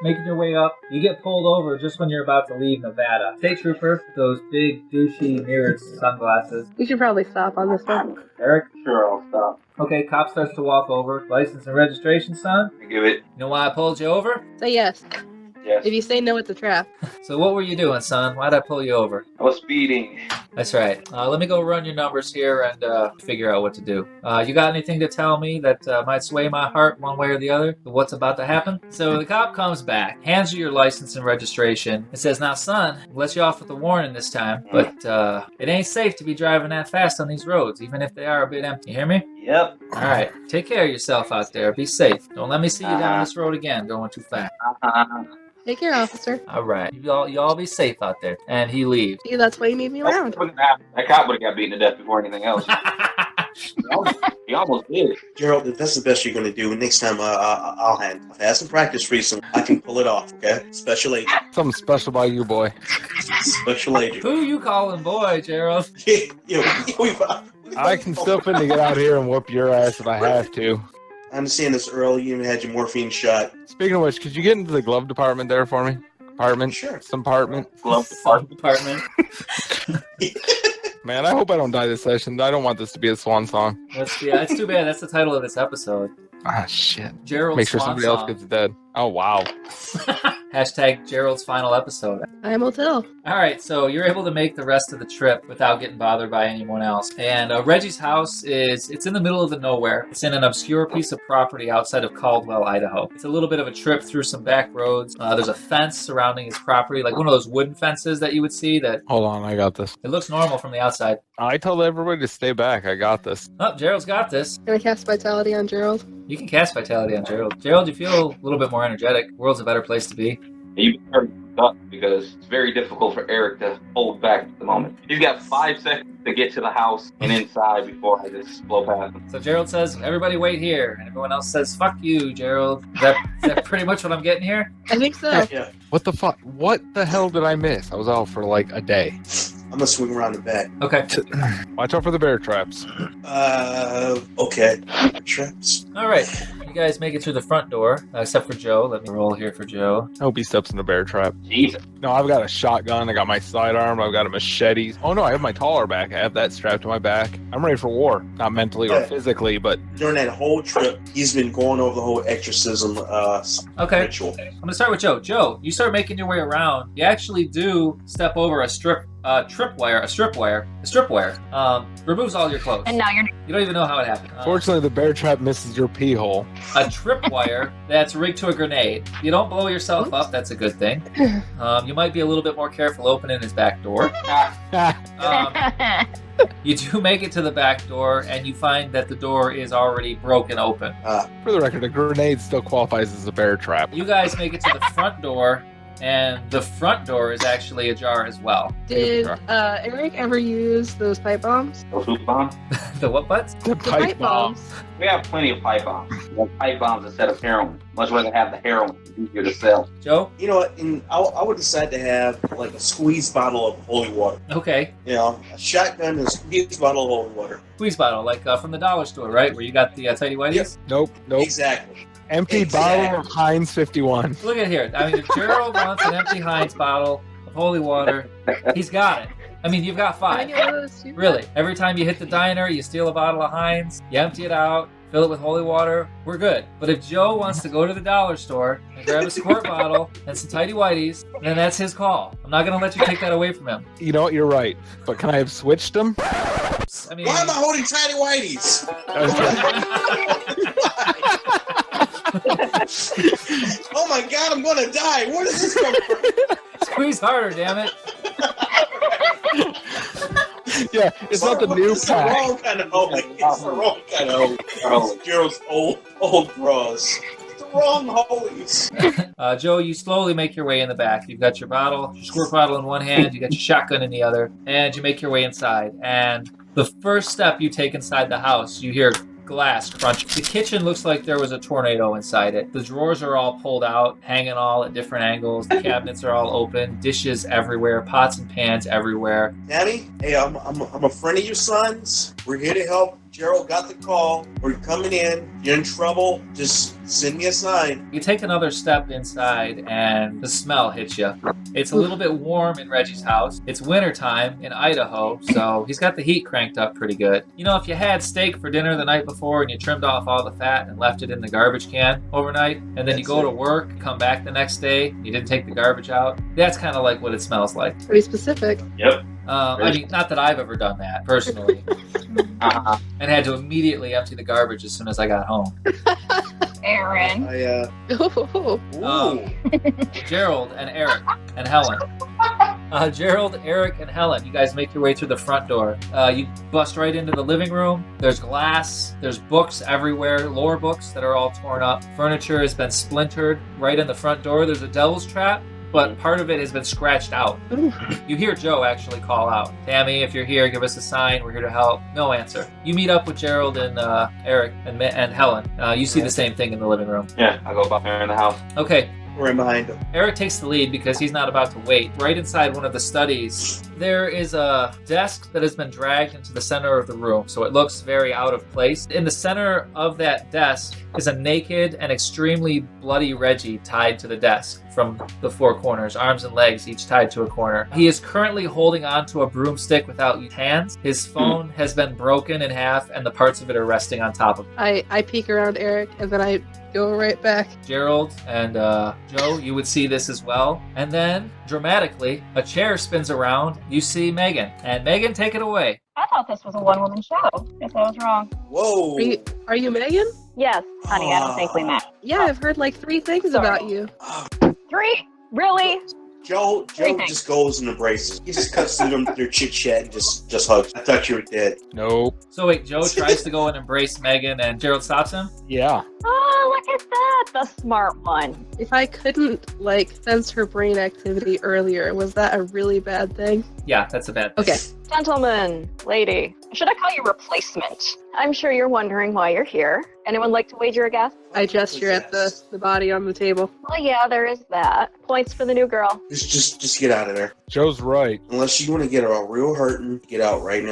making your way up. You get pulled over just when you're about to leave Nevada. State trooper, those big, douchey, mirrored sunglasses. We should probably stop on this one. Eric? Sure, I'll stop. Okay, cop starts to walk over. License and registration, son? Give it. You know why I pulled you over? Say yes. Yes. If you say no, it's a trap. So what were you doing, son? Why'd I pull you over? I was speeding. That's right. Let me go run your numbers here and figure out what to do. You got anything to tell me that might sway my heart one way or the other? What's about to happen? So the cop comes back, hands you your license and registration, and says, now, son, I'll let you off with a warning this time, but it ain't safe to be driving that fast on these roads, even if they are a bit empty. You hear me? Yep. All right. Take care of yourself out there. Be safe. Don't let me see you down this road again going too fast. Take care, officer. All right. Y'all be safe out there. And he leaves. See, that's why you need me around. That cop would have got beaten to death before anything else. He almost did. Gerald, if that's the best you're going to do, next time I'll handle it. I've had some practice recently. I can pull it off, okay? Special agent. Something special about you, boy. Special agent. Who you calling boy, Gerald? I can still fit to get out here and whoop your ass if I have to. I understand this early. You even had your morphine shot. Speaking of which, could you get into the glove department there for me? Apartment? Sure. Some apartment? Glove Department. Man, I hope I don't die this session. I don't want this to be a swan song. It's too bad. That's the title of this episode. Ah, shit. Gerald's Make sure Swan somebody Song. else gets dead. Oh, wow. Hashtag Gerald's final episode. I will tell. All right, so you're able to make the rest of the trip without getting bothered by anyone else. And Reggie's house it's in the middle of the nowhere. It's in an obscure piece of property outside of Caldwell, Idaho. It's a little bit of a trip through some back roads. There's a fence surrounding his property, like one of those wooden fences that you would see that Hold on, I got this. it looks normal from the outside. I told everybody to stay back. I got this. Oh, Gerald's got this. Can I cast Vitality on Gerald? You can cast Vitality on Gerald. Gerald, you feel a little bit more energetic. World's a better place to be. You better up because it's very difficult for Eric to hold back at the moment. He's got 5 seconds to get to the house and inside before I just blow past him. So Gerald says, everybody wait here. And everyone else says, fuck you, Gerald. Is that pretty much what I'm getting here? I think so. Yeah. What the fuck? What the hell did I miss? I was out for like a day. I'm going to swing around the back. Okay. Watch out for the bear traps. Okay. Traps. All right. You guys make it through the front door, except for Joe. Let me roll here for Joe. I hope he steps in the bear trap. Jesus. No, I've got a shotgun. I got my sidearm. I've got a machete. Oh, no, I have my taller back. I have that strapped to my back. I'm ready for war. Not mentally or physically, but... During that whole trip, he's been going over the whole exorcism Okay. ritual. I'm going to start with Joe. Joe, you start making your way around. You actually do step over a stripwire. Removes all your clothes. And now you're... You don't even know how it happened. Fortunately, the bear trap misses your pee hole. A tripwire that's rigged to a grenade. You don't blow yourself up. That's a good thing. You might be a little bit more careful opening his back door. You do make it to the back door, and you find that the door is already broken open. For the record, a grenade still qualifies as a bear trap. You guys make it to the front door, and the front door is actually ajar as well. Did Eric ever use those pipe bombs? Those hoop bombs? The what butts? The pipe bomb. We have plenty of pipe bombs. We have pipe bombs instead of heroin. Much rather have the heroin. It's easier to sell. Joe? You know what? I would decide to have like a squeeze bottle of holy water. Okay. You know, a shotgun and a squeeze bottle of holy water. Squeeze bottle, like from the dollar store, right? Where you got the tidy whities? Nope. Exactly. Empty bottle of Heinz 51. Look at here. I mean, if Gerald wants an empty Heinz bottle of holy water, he's got it. I mean, you've got Can I 5. get one of those too? Really. Every time you hit the diner, you steal a bottle of Heinz, you empty it out, fill it with holy water, we're good. But if Joe wants to go to the dollar store and grab a squirt bottle and some tidy whities, then that's his call. I'm not going to let you take that away from him. You know what? You're right. But can I have switched them? I mean, Why am I holding tiny whiteys? Oh my god, I'm gonna die. Where does this come from? squeeze harder, damn it. Yeah, it's not the new It's the pack. wrong kind of holy. It's the wrong kind of holy. Gerald's old bras. It's the wrong holies. Joe, you slowly make your way in the back. You've got your bottle, your squirt bottle in one hand, you got your shotgun in the other, and you make your way inside. And the first step you take inside the house, you hear glass crunch. The kitchen looks like there was a tornado inside it. The drawers are all pulled out, hanging all at different angles. The cabinets are all open, dishes everywhere, pots and pans everywhere. Danny, hey, I'm a friend of your son's. We're here to help Gerald got the call. We're coming in. You're in trouble. Just send me a sign. You take another step inside, and the smell hits you. It's a little bit warm in Reggie's house. It's wintertime in Idaho, so he's got the heat cranked up pretty good. You know, if you had steak for dinner the night before and you trimmed off all the fat and left it in the garbage can overnight, and then you go to work, come back the next day, you didn't take the garbage out, that's kind of like what it smells like. Pretty specific. Yep. I mean, not that I've ever done that, personally. And had to immediately empty the garbage as soon as I got home. Aaron. Gerald and Eric and Helen. Gerald, Eric, and Helen, you guys make your way through the front door. You bust right into the living room. There's glass. There's books everywhere, lore books that are all torn up. Furniture has been splintered right in the front door. There's a devil's trap, but part of it has been scratched out. You hear Joe actually call out, "Tammy, if you're here, give us a sign. We're here to help." No answer. You meet up with Gerald and Eric and Helen. You see the same thing in the living room. Yeah, I go back there in the house. Okay. We're in behind him. Eric takes the lead because he's not about to wait. Right inside one of the studies, there is a desk that has been dragged into the center of the room, so it looks very out of place. In the center of that desk is a naked and extremely bloody Reggie tied to the desk from the four corners, arms and legs each tied to a corner. He is currently holding on to a broomstick without hands. His phone has been broken in half, and the parts of it are resting on top of him. I peek around Eric, and then I go right back. Gerald and Joe, you would see this as well. And then, dramatically, a chair spins around. You see Megan. And Megan, take it away. I thought this was a one-woman show. Guess I was wrong. Whoa. Are you Megan? Yes, honey, I don't think we met. Yeah, I've heard like 3 things about you. 3? Really? Joe just goes and embraces. He just cuts through them, their chit chat and just hugs. I thought you were dead. Nope. So wait, Joe tries to go and embrace Megan, and Gerald stops him? Yeah. Oh, look at that. The smart one. If I couldn't sense her brain activity earlier, was that a really bad thing? Yeah, that's a bad thing. Okay. Gentleman, lady, should I call you replacement? I'm sure you're wondering why you're here. Anyone like to wager a guess? I gesture at the body on the table. Well, yeah, there is that. Points for the new girl. Just get out of there. Joe's right. Unless you want to get a real hurting, get out right now.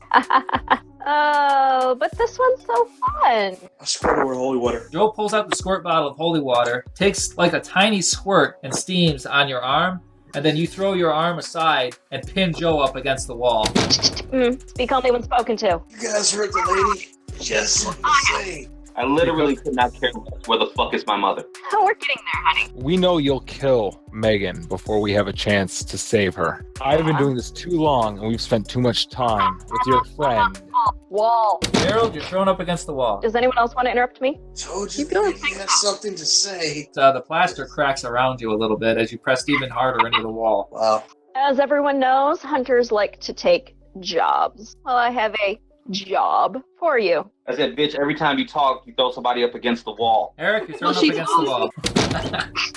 Oh, but this one's so fun. I squirt over holy water. Joe pulls out the squirt bottle of holy water, takes like a tiny squirt and steams on your arm, and then you throw your arm aside and pin Joe up against the wall. Speak only when spoken to. You guys heard the lady? Just say. I literally could not care less. Where the fuck is my mother? Oh, we're getting there, honey. We know you'll kill Megan before we have a chance to save her. I've been doing this too long, and we've spent too much time with your friend. Wall. Gerald, you're thrown up against the wall. Does anyone else want to interrupt me? Told you Keep going. he has something to say. The plaster cracks around you a little bit as you press even harder into the wall. Wow. As everyone knows, hunters like to take jobs. Well, I have a job for you. I said, bitch, every time you talk, you throw somebody up against the wall. Eric, you're thrown Well, up she against the wall.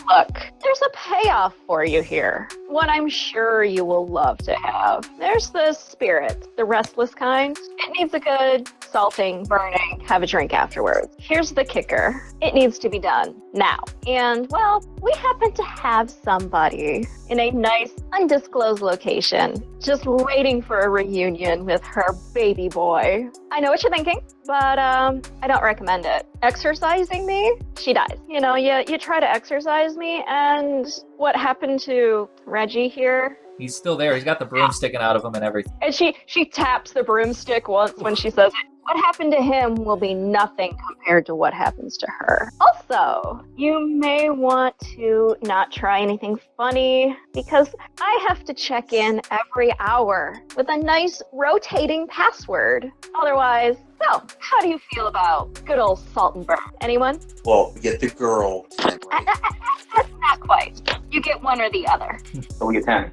Look, there's a payoff for you here. One I'm sure you will love to have. There's the spirit, the restless kind. It needs a good salting, burning, have a drink afterwards. Here's the kicker. It needs to be done now. And, well, we happen to have somebody in a nice, undisclosed location, just waiting for a reunion with her baby boy. I know what you're thinking, but I don't recommend it. Exercising me, she dies. You know, you try to exercise me, and what happened to Reggie here? He's still there. He's got the broom sticking out of him and everything. And she taps the broomstick once when she says it. What happened to him will be nothing compared to what happens to her. Also, you may want to not try anything funny because I have to check in every hour with a nice rotating password. Otherwise, so, how do you feel about good old salt and burn? Anyone? Well, we get the girl. That's not quite. You get one or the other. So we get 10.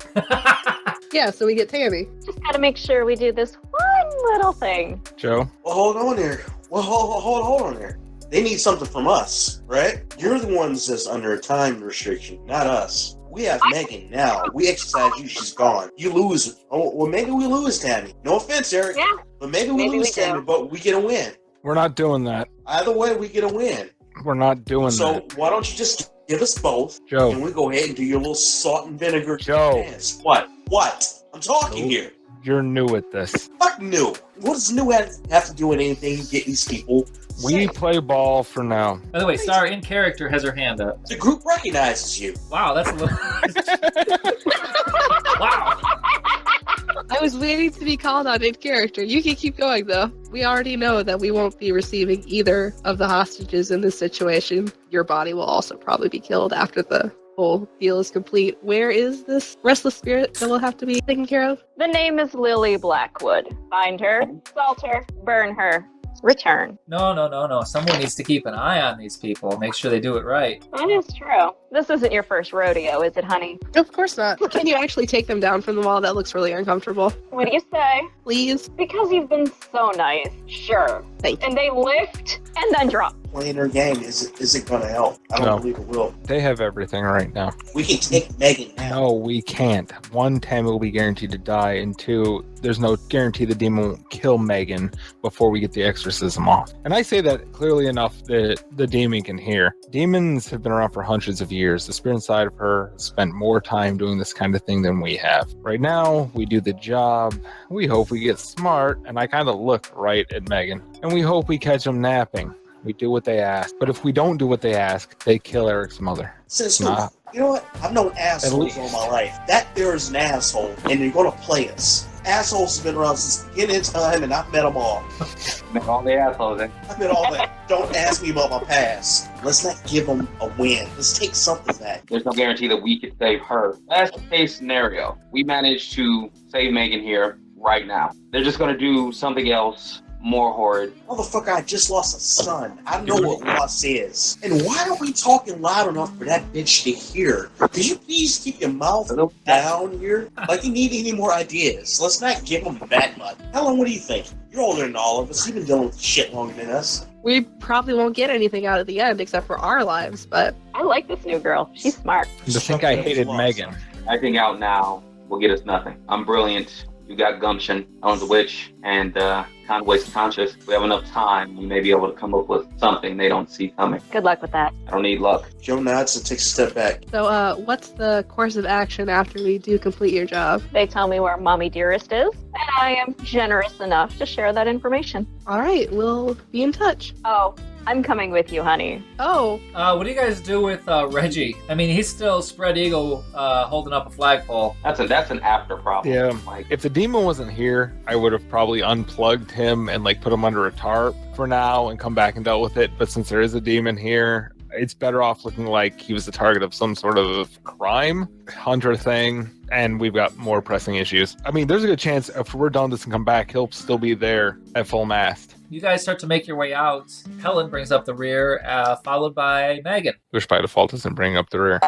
Yeah, so we get Tammy. Just gotta make sure we do this one little thing. Joe? Well, hold on there. Well, hold on there. They need something from us, right? You're the ones that's under a time restriction, not us. We have Megan now. We exercise you, she's gone. You lose. Oh, well, maybe we lose Tammy. No offense, Eric. Yeah. But maybe we lose Tammy, but we get a win. We're not doing that. Either way, we get a win. We're not doing So that. why don't you just give us both, and Joe. we go ahead and do your little salt and vinegar Joe. dance. What? I'm talking Joe. here. You're new at this. Fuck new. What does new have to do with anything? Get these people. We play ball for now. By the way, Star in character has her hand up. The group recognizes you. Wow, that's a little. Wow. I was waiting to be called on in character. You can keep going, though. We already know that we won't be receiving either of the hostages in this situation. Your body will also probably be killed after the whole deal is complete. Where is this restless spirit that will have to be taken care of? The name is Lily Blackwood. Find her, salt her, burn her, return. No. Someone needs to keep an eye on these people. Make sure they do it right. That is true. This isn't your first rodeo, is it, honey? Of course not. Can you actually take them down from the wall? That looks really uncomfortable. What do you say? Please? Because you've been so nice. Sure. Thank you. And they lift and then drop. Playing her game isn't going to help. I don't No. believe it will. They have everything right now. We can take Megan now. No, we can't. One, Tammy will be guaranteed to die, and two, there's no guarantee the demon won't kill Megan before we get the exorcism off. And I say that clearly enough that the demon can hear. Demons have been around for hundreds of years. The spirit inside of her has spent more time doing this kind of thing than we have. Right now, we do the job. We hope we get smart, and I kind of look right at Megan. And we hope we catch them napping. We do what they ask. But if we don't do what they ask, they kill Eric's mother. Since Nah. you know what? I've known assholes all my life. That there is an asshole, and they're going to play us. Assholes have been around since the beginning of time, and I've met them all. Met all the assholes. I've met all that. Don't ask me about my past. Let's not give them a win. Let's take something back. There's no guarantee that we could save her. Last case scenario, we managed to save Megan here right now. They're just going to do something else more horrid. Motherfucker, I just lost a son. I know what loss is. And why are we talking loud enough for that bitch to hear? Could you please keep your mouth down here? Like, you need any more ideas. Let's not give them that much. Helen, what do you think? You're older than all of us. You've been dealing with shit longer than us. We probably won't get anything out of the end except for our lives, but I like this new girl. She's smart. To think I hated Megan. Acting out now will get us nothing. I'm brilliant. You got gumption. Owen's a witch. And Conway's conscious. If we have enough time, we may be able to come up with something they don't see coming. Good luck with that. I don't need luck. Joe nods and takes a step back. so what's the course of action after we do complete your job? They tell me where Mommy Dearest is, and I am generous enough to share that information. All right, we'll be in touch. Oh, I'm coming with you, honey. Oh, What do you guys do with Reggie? I mean, he's still spread eagle holding up a flagpole. That's an after problem. Yeah. Like, If the demon wasn't here, I would have probably unplugged him and put him under a tarp for now and come back and dealt with it. But since there is a demon here, it's better off looking like he was the target of some sort of crime hunter thing, and we've got more pressing issues. I mean, there's a good chance if we're done this and come back, he'll still be there at full mast. You guys start to make your way out. Helen brings up the rear, followed by Megan. Which by default doesn't bring up the rear.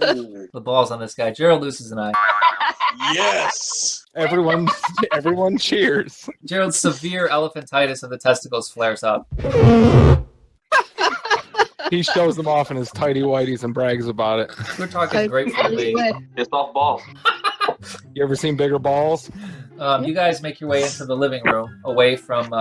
Ooh, The balls on this guy. Gerald loses an eye. yes! Everyone cheers. Gerald's severe elephantitis of the testicles flares up. He shows them off in his tighty whities and brags about it. We're talking Grateful League. pissed off balls. You ever seen bigger balls? You guys make your way into the living room, away from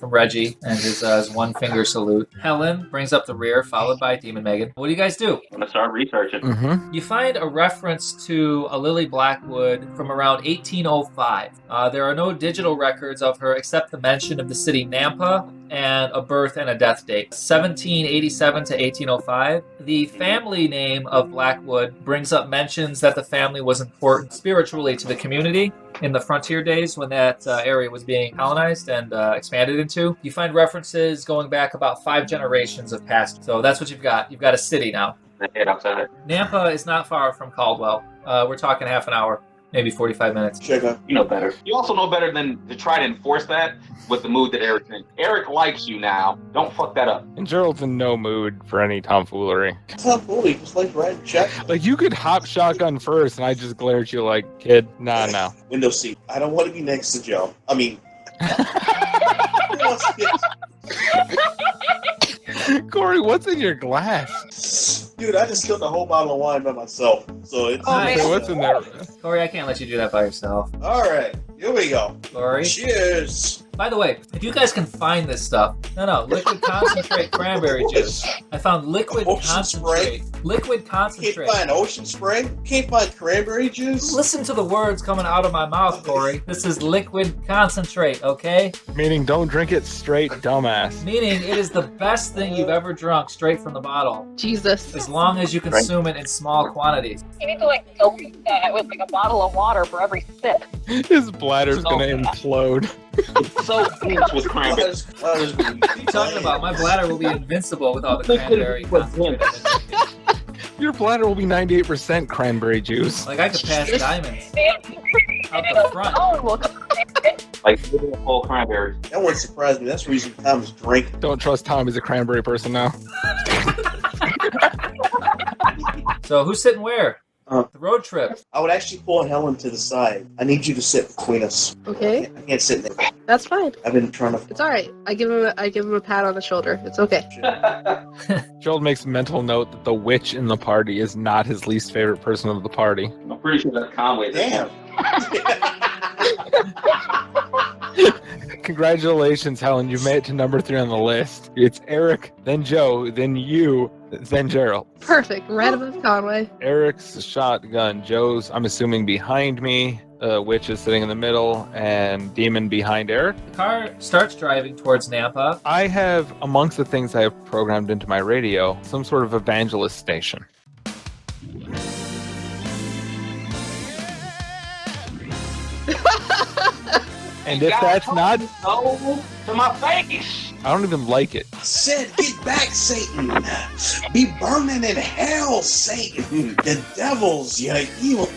Reggie and his one finger salute. Helen brings up the rear, followed by Demon Megan. What do you guys do? I'm gonna start researching. Mm-hmm. You find a reference to a Lily Blackwood from around 1805. There are no digital records of her except the mention of the city Nampa and a birth and a death date, 1787 to 1805. The family name of Blackwood brings up mentions that the family was important spiritually to the community in the frontier days when that area was being colonized and expanded into. You find references going back about 5 generations of past. So that's what you've got. You've got a city now. Head outside. Nampa is not far from Caldwell. We're talking half an hour, maybe 45 minutes. Check out. You know better. You also know better than to try to enforce that with the mood that Eric's in. Eric likes you now. Don't fuck that up. And Gerald's in no mood for any tomfoolery. Tough bully, just like Ryan check. You could hop shotgun first, and I just glare at you like, kid, nah. Window seat. I don't want to be next to Joe. I mean, who wants to get- Corey, what's in your glass? dude, I just killed a whole bottle of wine by myself. So it's Nice. Okay, what's in there? Corey, I can't let you do that by yourself. all right. Here we go. Corey. Cheers. By the way, If you guys can find this stuff. No, liquid concentrate cranberry juice. I found liquid Ocean concentrate. Liquid Can't concentrate. find ocean spray. Can't find cranberry juice. Listen to the words coming out of my mouth, Corey. This is liquid concentrate, okay? Meaning don't drink it straight, dumbass. Meaning it is the best thing you've ever drunk straight from the bottle. Jesus. As long as you consume it in small quantities. You need to like dilute that with like a bottle of water for every sip. His bladder's gonna implode. So close with cranberry. What are you talking about? My bladder will be invincible with all the cranberry concentrate. Your bladder will be 98% cranberry juice. Like I could pass diamonds out the front. Oh, well, Like literally a whole cranberry. That wouldn't surprise me. That's the reason Tom's drinking. Don't trust Tom, he's a cranberry person now. So who's sitting where? The road trip. I would actually pull Helen to the side. I need you to sit between us. Okay, I can't sit there. that's fine. I've been trying to. It's all right. I give him a pat on the shoulder. It's okay. Joel makes a mental note that the witch in the party is not his least favorite person of the party. I'm pretty sure that's Conway. Damn. Congratulations, Helen. You made it to number 3 on the list. It's Eric, then Joe, then you, then Gerald. Perfect. Right above Conway. Eric's shotgun. Joe's, I'm assuming, behind me. Witch is sitting in the middle, and Demon behind Eric. The car starts driving towards Nampa. I have, amongst the things I have programmed into my radio, some sort of evangelist station. And if that's not, No, to my face. I don't even like it. Said, get back, Satan. Be burning in hell, Satan. The devils, you evil.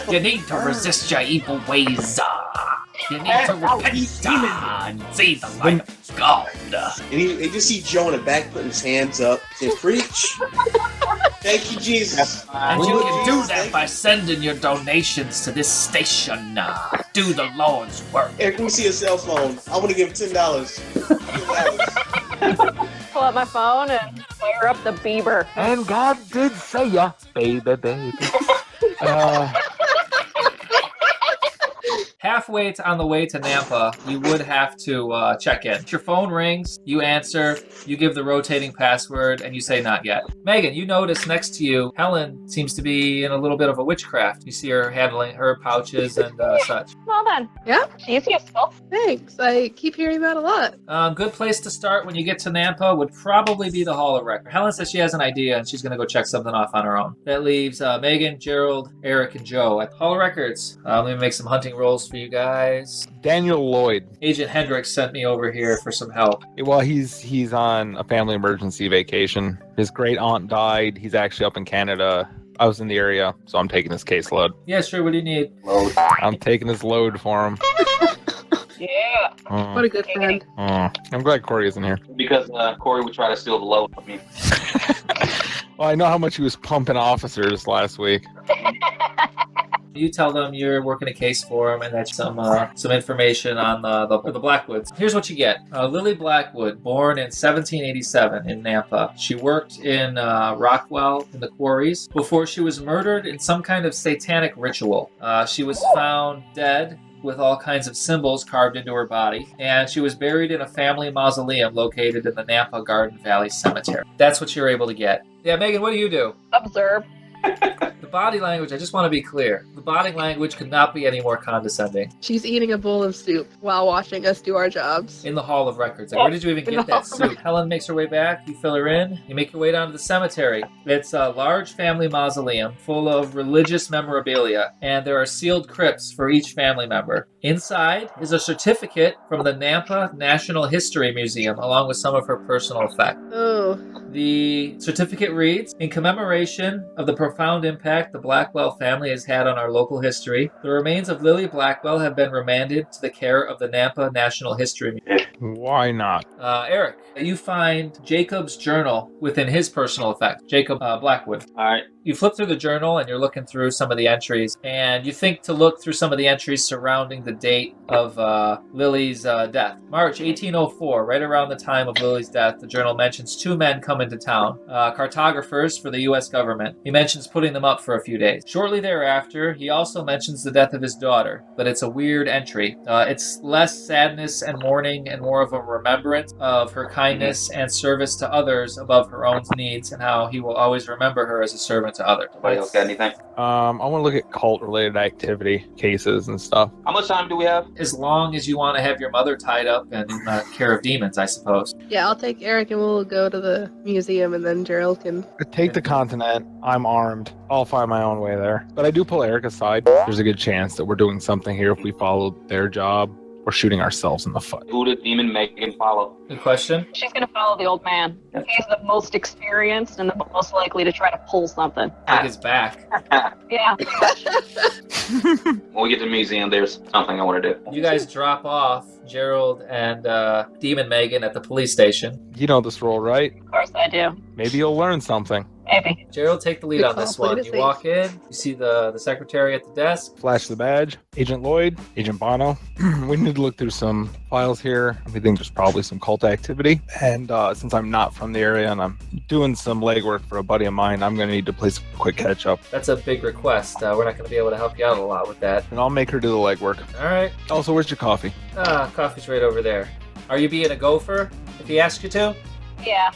You need to resist your evil ways. You need to repent and see the light of God. And you just see Joe in the back putting his hands up and preach. Thank you, Jesus. And you can do that by sending your donations to this station. Do the Lord's work. Eric, let me see your cell phone. I want to give $10. pull out my phone and fire up the Bieber. And God did say ya, baby, baby. Halfway on the way to Nampa, you would have to check in. Your phone rings, you answer, you give the rotating password, and you say not yet. Megan, you notice next to you, Helen seems to be in a little bit of a witchcraft. You see her handling her pouches and such. Well then. Yeah? She's useful. Thanks. I keep hearing that a lot. Good place to start when you get to Nampa would probably be the Hall of Records. Helen says she has an idea and she's going to go check something off on her own. That leaves Megan, Gerald, Eric, and Joe at Hall of Records. Let me make some hunting rolls for you guys. Daniel Lloyd. Agent Hendricks sent me over here for some help. Well, he's on a family emergency vacation. His great aunt died. He's actually up in Canada. I was in the area, so I'm taking his caseload. Yeah, sure. What do you need? Load. I'm taking his load for him. Yeah. What a good friend. I'm glad Corey isn't here. Because Corey would try to steal the load from me. Well, I know how much he was pumping officers last week. You tell them you're working a case for them and that's some information on the Blackwoods. Here's what you get. Lily Blackwood, born in 1787 in Nampa. She worked in Rockwell in the quarries before she was murdered in some kind of satanic ritual. She was found dead with all kinds of symbols carved into her body, and she was buried in a family mausoleum located in the Nampa Garden Valley Cemetery. That's what you're able to get. Yeah, Megan, what do you do? Observe. The body language, I just want to be clear. The body language could not be any more condescending. She's eating a bowl of soup while watching us do our jobs. In the Hall of Records. Like, where did you even get that soup? Helen makes her way back. You fill her in. You make your way down to the cemetery. It's a large family mausoleum full of religious memorabilia, and there are sealed crypts for each family member. Inside is a certificate from the Nampa National History Museum, along with some of her personal effects. Oh. The certificate reads, in commemoration of the profound impact the Blackwell family has had on our local history, the remains of Lily Blackwell have been remanded to the care of the Nampa National History Museum. Why not? Eric, you find Jacob's journal within his personal effects. Jacob Blackwood. All right. You flip through the journal and you're looking through some of the entries, and you think to look through some of the entries surrounding the date of Lily's death. March 1804, right around the time of Lily's death, the journal mentions two men come into town, cartographers for the U.S. government. He mentions putting them up for a few days. Shortly thereafter, he also mentions the death of his daughter, but it's a weird entry. It's less sadness and mourning and more of a remembrance of her kindness and service to others above her own needs, and how he will always remember her as a servant to others. Anybody else got anything? I want to look at cult-related activity cases and stuff. How much time do we have? As long as you want to have your mother tied up and in care of demons, I suppose. Yeah, I'll take Eric and we'll go to the museum, and then Gerald can. Take the continent. I'm armed. I'll find my own way there. But I do pull Eric aside. There's a good chance that we're doing something here if we follow their job. We're shooting ourselves in the foot. Who did Demon Megan follow? Good question. She's going to follow the old man. He's the most experienced and the most likely to try to pull something. Take his back. Yeah. When we get to the museum, there's something I want to do. You guys drop off Gerald and Demon Megan at the police station. You know this role, right? Of course I do. Maybe you'll learn something. Maybe. Gerald, take the lead Good on this call, one. play You the walk in, you see the secretary at the desk. Flash the badge. Agent Lloyd, Agent Bono. We need to look through some files here. We think there's probably some cult activity. And since I'm not from the area and I'm doing some legwork for a buddy of mine, I'm going to need to play some quick catch up. That's a big request. We're not going to be able to help you out a lot with that. And I'll make her do the legwork. All right. Also, where's your coffee? Coffee's right over there. Are you being a gopher if he asks you to? Yeah.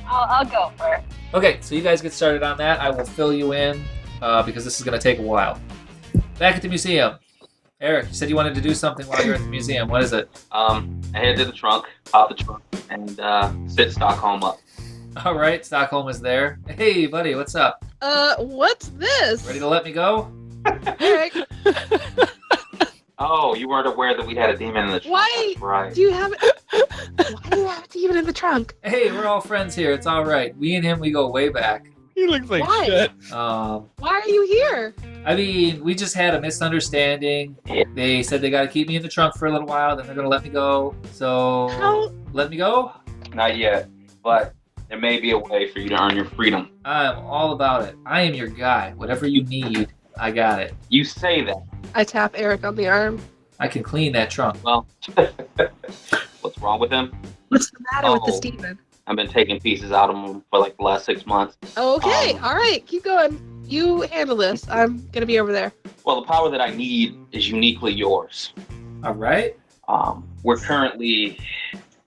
I'll go for it. Okay, so you guys get started on that. I will fill you in because this is going to take a while. Back at the museum. Eric, you said you wanted to do something while you're at the museum. What is it? I head to the trunk, pop the trunk, and sit Stockholm up. All right, Stockholm is there. Hey, buddy, what's up? What's this? Ready to let me go? Eric, Oh, you weren't aware that we had a demon in the trunk. Why That's right. do you have why do you have a demon in the trunk? Hey, we're all friends here. It's all right. Me and him, we go way back. He looks like Why? shit. Why are you here? I mean, we just had a misunderstanding. Yeah. They said they got to keep me in the trunk for a little while, then they're going to let me go. So, How? let me go? Not yet, but there may be a way for you to earn your freedom. I'm all about it. I am your guy. Whatever you need, I got it. You say that. I tap Eric on the arm. I can clean that trunk. Well, what's wrong with him? What's the matter with Oh. this demon? I've been taking pieces out of him for like the last 6 months. Okay, all right, keep going. You handle this. I'm gonna be over there. Well, the power that I need is uniquely yours. All right? We're currently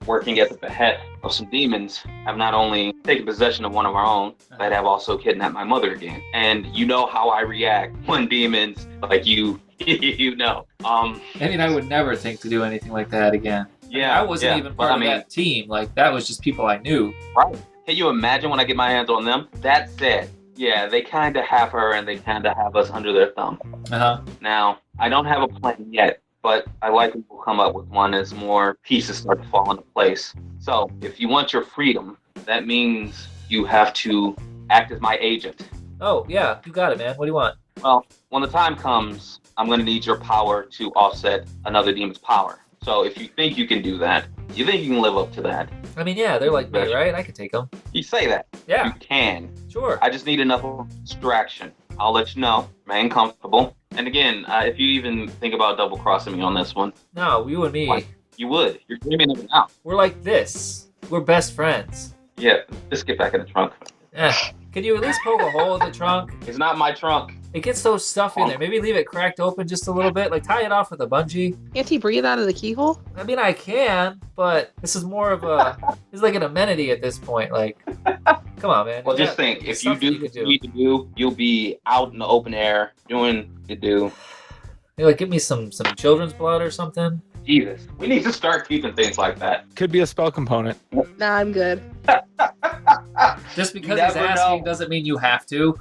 working at the behest of some demons. I've not only taken possession of one of our own, but have also kidnapped my mother again. And you know how I react when demons, like you, you know. I mean, I would never think to do anything like that again. Yeah, I wasn't even part of that team. Like, that was just people I knew. Right. Can you imagine when I get my hands on them? That said, yeah, they kind of have her and they kind of have us under their thumb. Uh-huh. Now, I don't have a plan yet, but I likely will come up with one as more pieces start to fall into place. So, if you want your freedom, that means you have to act as my agent. Oh, yeah, you got it, man. What do you want? Well, when the time comes, I'm going to need your power to offset another demon's power. So if you think you can do that, you think you can live up to that, I mean, yeah, they're like me, right? I could take them. you say that. Yeah, You can. sure. I just need enough distraction. I'll let you know. Remain comfortable. And again, if you even think about double-crossing me on this one, No, you and me, What? you would. You're dreaming of it now. we're like this. We're best friends. Yeah, just get back in the trunk. Can you at least poke a hole in the trunk? It's not my trunk. It gets so stuffy in there. Maybe leave it cracked open just a little bit. Like, tie it off with a bungee. Can't he breathe out of the keyhole? I mean, I can, but this is more of a... It's like an amenity at this point. Like, come on, man. Well, You just got- think, there's if you something do what could you need to do, you'll be out in the open air doing your do. Maybe, like, give me some children's blood or something. Jesus, we need to start keeping things like that. Could be a spell component. Nah, I'm good. Just because You he's never asking know. doesn't mean you have to.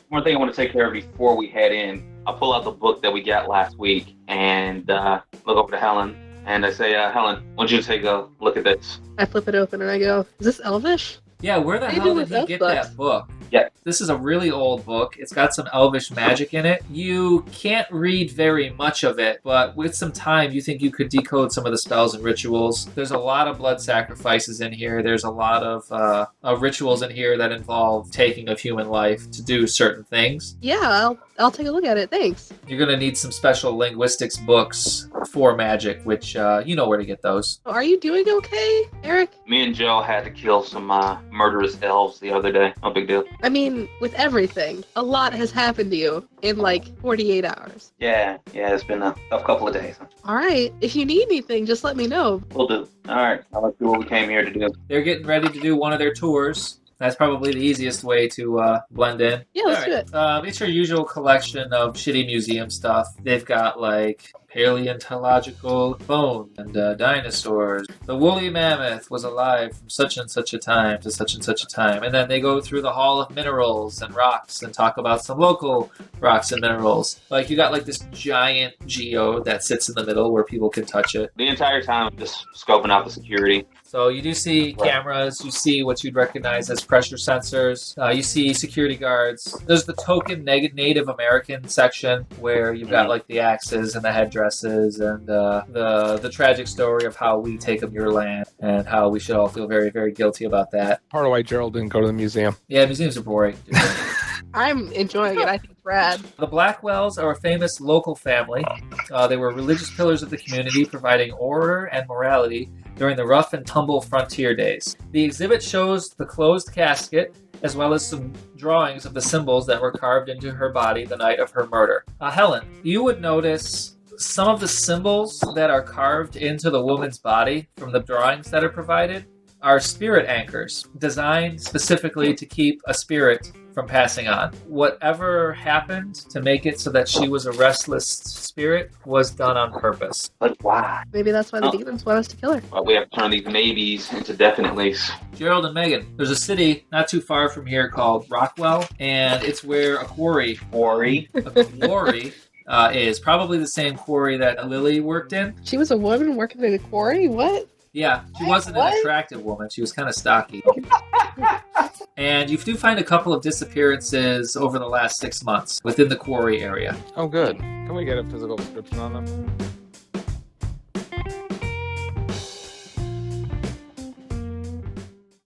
One thing I want to take care of before we head in, I'll pull out the book that we got last week and look over to Helen. And I say, Helen, I want you to take a look at this. I flip it open and I go, is this Elvish? Yeah, where the What do you hell do did with he get those that book? Yeah. This is a really old book. It's got some elvish magic in it. You can't read very much of it, but with some time, you think you could decode some of the spells and rituals. There's a lot of blood sacrifices in here. There's a lot of rituals in here that involve taking of human life to do certain things. Yeah, I'll take a look at it. Thanks. You're going to need some special linguistics books for magic, which you know where to get those. Are you doing okay, Eric? Me and Joe had to kill some murderous elves the other day. No big deal. I mean, with everything, a lot has happened to you in like 48 hours. Yeah, it's been a tough couple of days. All right. If you need anything, just let me know. We'll do. All right, I'll let you what we came here to do. They're getting ready to do one of their tours. That's probably the easiest way to blend in. Yeah, let's do it. It's your usual collection of shitty museum stuff. They've got like paleontological bones and dinosaurs. The woolly mammoth was alive from such and such a time to such and such a time. And then they go through the Hall of Minerals and Rocks and talk about some local rocks and minerals. Like you got like this giant geode that sits in the middle where people can touch it. The entire time, I'm just scoping out the security. So you do see cameras, you see what you'd recognize as pressure sensors, you see security guards. There's the token Native American section where you've got like the axes and the headdresses and the tragic story of how we take up your land and how we should all feel very, very guilty about that. Part of why Gerald didn't go to the museum. Yeah, museums are boring. I'm enjoying it. I think it's rad. The Blackwells are a famous local family. They were religious pillars of the community, providing order and morality during the rough and tumble frontier days. The exhibit shows the closed casket, as well as some drawings of the symbols that were carved into her body the night of her murder. Helen, you would notice some of the symbols that are carved into the woman's body from the drawings that are provided are spirit anchors, designed specifically to keep a spirit from passing on. Whatever happened to make it so that she was a restless spirit was done on purpose. But why? Maybe that's why the demons want us to kill her. Well, we have to turn these maybes into definitelys. Gerald and Megan, there's a city not too far from here called Rockwell, and it's where a quarry is. Probably the same quarry that Lily worked in. She was a woman working in a quarry? What? Yeah, she wasn't an attractive woman. She was kind of stocky. And you do find a couple of disappearances over the last 6 months within the quarry area. Oh, good. Can we get a physical description on them?